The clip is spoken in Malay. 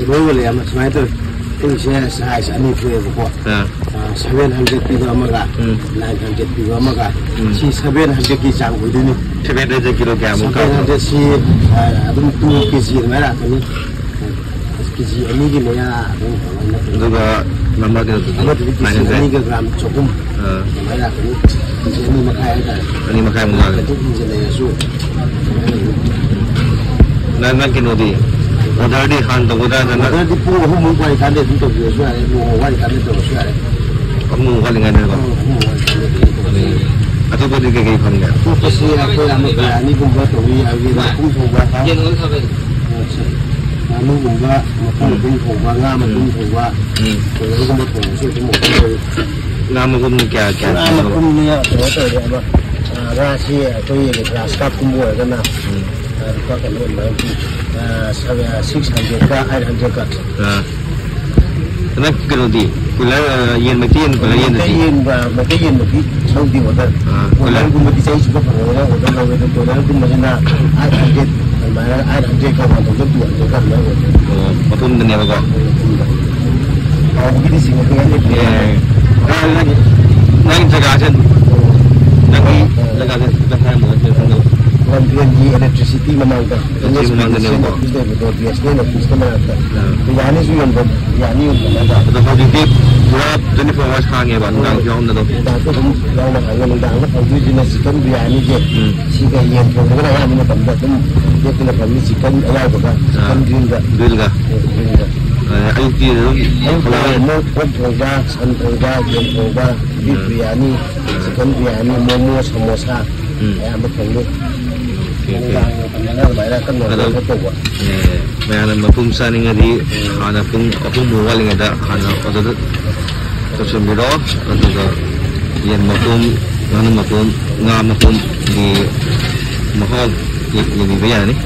Ibu boleh amat semua itu. Ini saya ini punya buku. 700 kilo amaga, 900 kilo amaga. Si 700 kilo jang itu ni. 700 kilogram. 700 si adun 2 kg mana ni? Kg ini gini ya. Juga nama kita tu. 900 kilogram cukup. Mana ni? Ini makai ada. Ini makai mula. Itu ini su. Nan kilo di. Order di han tu order dan. Order di pun aku mau buat ikan deh tu tu suara, mau buat ikan deh tu suara. Kamu buat dengan dia kau. Atau kau di kaki kau ni? Aku pasti aku yang mau ni pun buat tu, aku pun buat. Jangan kau ni. Anu pun buat, makan pun buat, ngam pun buat. Kalau kau mau tu, saya pun mau. Ngam pun kya? Ngam pun ni ya, tu tu dia apa? Rasi, tu ye rasi kap pun buat kan? Kau kan ni. 600 ka 800 ka. Kenapa kena di? Kalau yen makin, kalau yen di. Makin sau di water. Kalau aku mati saya juga pernah water lalu itu kalau aku macam nak 800, mana 800 ka water tu 200 ka mana. Betul dengan apa kau? Oh begini sih mungkin ni. Nang jaga aja. Jaga aja kita saya mau tu. Energi electricity menangkan. Ini semua kita betul biasanya nak kita menangkan. Yang ini semua yang ini menangkan. Betul positif. Buat 24 hours kang ya bang. Nang jauh nado. Dah tu pun yang nak yang nak kalau jenis chicken biryani je. Sih yang tu kita yang mana tempat tu dia kena kami chicken ayam juga. Chicken grill ga. Ayam tu. Kalau mau pompa, santoga, pompa, beef biryani, chicken biryani, momo, samosa. Ayam betul. Mayroon mapumsa ni nga di hana pung muwal nga da hana ada tersembiro ada yan mapum di mahal ini bayar ni